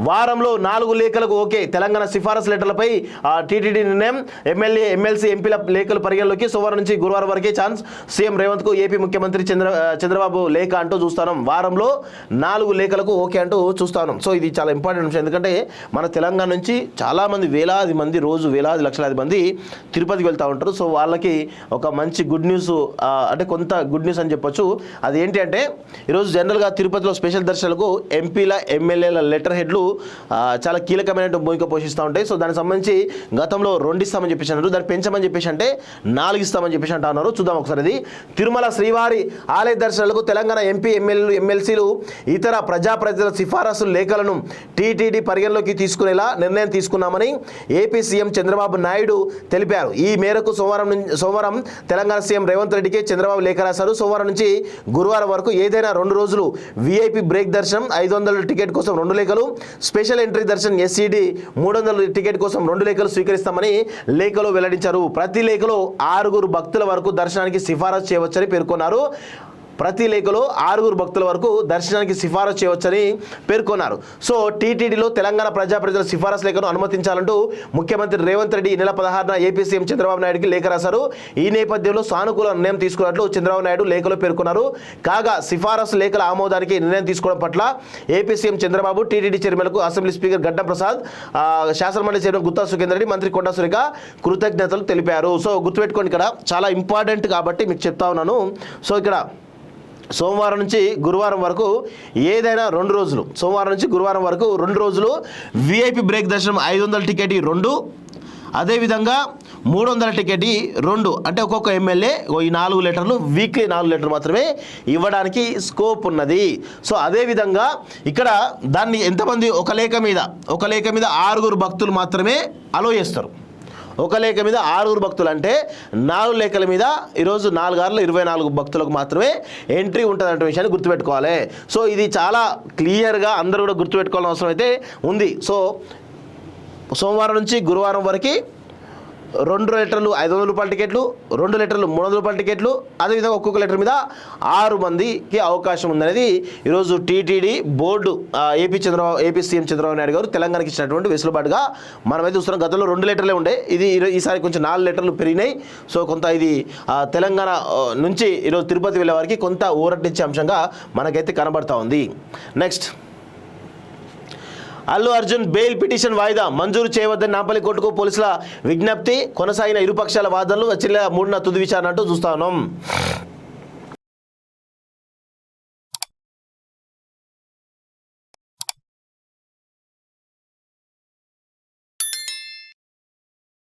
వారంలో 4 లేఖలకు ఓకే. తెలంగాణ సిఫారసు లెటర్లపై టీటీడీ నిర్ణయం. ఎమ్మెల్యే ఎమ్మెల్సీ ఎంపీల లేఖలు పరిగణలోకి. సోమవారం నుంచి గురువారం వరకే ఛాన్స్. సీఎం రేవంత్కు ఏపీ ముఖ్యమంత్రి చంద్రబాబు లేఖ అంటూ చూస్తాం. వారంలో 4 లేఖలకు ఓకే అంటూ చూస్తాను. సో ఇది చాలా ఇంపార్టెంట్ విషయం. ఎందుకంటే మన తెలంగాణ నుంచి చాలామంది వేలాది మంది రోజు వేలాది లక్షలాది మంది తిరుపతికి వెళ్తూ ఉంటారు. సో వాళ్ళకి ఒక మంచి గుడ్ న్యూస్, అంటే కొంత గుడ్ న్యూస్ అని చెప్పొచ్చు. అది ఏంటి అంటే ఈరోజు జనరల్గా తిరుపతిలో స్పెషల్ దర్శనాలకు ఎంపీల ఎమ్మెల్యేల లెటర్ హెడ్లు చాలా కీలకమైన భూమిక పోషిస్తూ ఉంటాయి. సో దానికి సంబంధించి గతంలో 2 ఇస్తామని చెప్పేసి అన్నారు. దాన్ని పెంచమని చెప్పేసి అంటే 4 ఇస్తామని చెప్పేసి అంటా ఉన్నారు. చూద్దాం ఒకసారి. ఇది తిరుమల శ్రీవారి ఆలయ దర్శనాలకు తెలంగాణ ఎంపీ ఎమ్మెల్సీలు ఇతర ప్రజల సిఫారసు లేఖలను టీటీడీ పరిగణలోకి తీసుకునేలా నిర్ణయం తీసుకున్నామని ఏపీ సీఎం చంద్రబాబు నాయుడు తెలిపారు. ఈ మేరకు సోమవారం తెలంగాణ సీఎం రేవంత్ రెడ్డికి చంద్రబాబు లేఖ రాశారు. సోమవారం నుంచి గురువారం వరకు ఏదైనా 2 రోజులు వీఐపీ బ్రేక్ దర్శనం 500 టికెట్ కోసం 2 లేఖలు, స్పెషల్ ఎంట్రీ దర్శనం ఎస్సీడీ 300 టికెట్ కోసం 2 లేఖలు స్వీకరిస్తామని లేఖలో వెల్లడించారు. ప్రతి లేఖలో 6 భక్తుల వరకు దర్శనానికి సిఫారసు చేయవచ్చని పేర్కొన్నారు. ప్రతి లేఖలో 6 భక్తుల వరకు దర్శనానికి సిఫారసు చేయవచ్చని పేర్కొన్నారు. సో టీటీడీలో తెలంగాణ ప్రజల సిఫారసు లేఖను అనుమతించాలంటూ ముఖ్యమంత్రి రేవంత్ రెడ్డి ఈ నెల 16న ఏపీ సీఎం చంద్రబాబు నాయుడుకి లేఖ రాశారు. ఈ నేపథ్యంలో సానుకూల నిర్ణయం తీసుకున్నట్లు చంద్రబాబు నాయుడు లేఖలో పేర్కొన్నారు. కాగా సిఫారసు లేఖల ఆమోదానికి నిర్ణయం తీసుకోవడం పట్ల ఏపీ సీఎం చంద్రబాబు, టీటీడీ చైర్మన్కు అసెంబ్లీ స్పీకర్ గడ్డం ప్రసాద్, శాసనమండలి చైర్మన్ గుత్తా సుఖేందర్ రెడ్డి, మంత్రి కొండా సురేఖ కృతజ్ఞతలు తెలిపారు. సో గుర్తుపెట్టుకోండి, ఇక్కడ చాలా ఇంపార్టెంట్ కాబట్టి మీకు చెప్తా ఉన్నాను. సో ఇక్కడ సోమవారం నుంచి గురువారం వరకు ఏదైనా 2 రోజులు, సోమవారం నుంచి గురువారం వరకు 2 రోజులు వీఐపీ బ్రేక్ దర్శనం 500 టికెట్ 2, అదేవిధంగా 300 టికెట్ 2, అంటే ఒక్కొక్క ఎమ్మెల్యే ఈ 4 లెటర్లు, వీక్లీ 4 లెటర్లు మాత్రమే ఇవ్వడానికి స్కోప్ ఉన్నది. సో అదేవిధంగా ఇక్కడ దాన్ని ఎంతమంది ఒక లేఖ మీద 6 భక్తులు మాత్రమే అలో చేస్తారు. ఒక లేఖ మీద 6 భక్తులు అంటే 4 లేఖల మీద ఈరోజు 4 6 24 భక్తులకు మాత్రమే ఎంట్రీ ఉంటుందంటే విషయాన్ని గుర్తుపెట్టుకోవాలి. సో ఇది చాలా క్లియర్గా అందరూ కూడా గుర్తుపెట్టుకోవాల్సిన అవసరం అయితే ఉంది. సో సోమవారం నుంచి గురువారం వరకు 2 లెటర్లు 500 రూపాయల టికెట్లు, 2 లెటర్లు 300 రూపాయల టికెట్లు, అదేవిధంగా ఒక్కొక్క లెటర్ మీద 6 మందికి అవకాశం ఉందనేది ఈరోజు TTD board AP CM Chandrababu Naidu గారు తెలంగాణకి ఇచ్చినటువంటి వెసులుబాటుగా మనమైతే చూస్తున్నాం. గతంలో 2 లెటర్లే ఉండే, ఇది ఈసారి కొంచెం 4 లెటర్లు పెరిగినాయి. సో కొంత ఇది తెలంగాణ నుంచి ఈరోజు తిరుపతి వెళ్ళే వారికి కొంత ఊరటిచ్చే అంశంగా మనకైతే కనబడతా ఉంది. Next, Allu Arjun bail petition వాయిదా మంజూరు చేయవద్దని నాంపల్లి కోర్టుకు పోలీసుల విజ్ఞప్తి. కొనసాగిన ఇరుపక్షాల వాదనలు వచ్చే 3న తుది విచారణ అంటూ చూస్తా ఉన్నాం.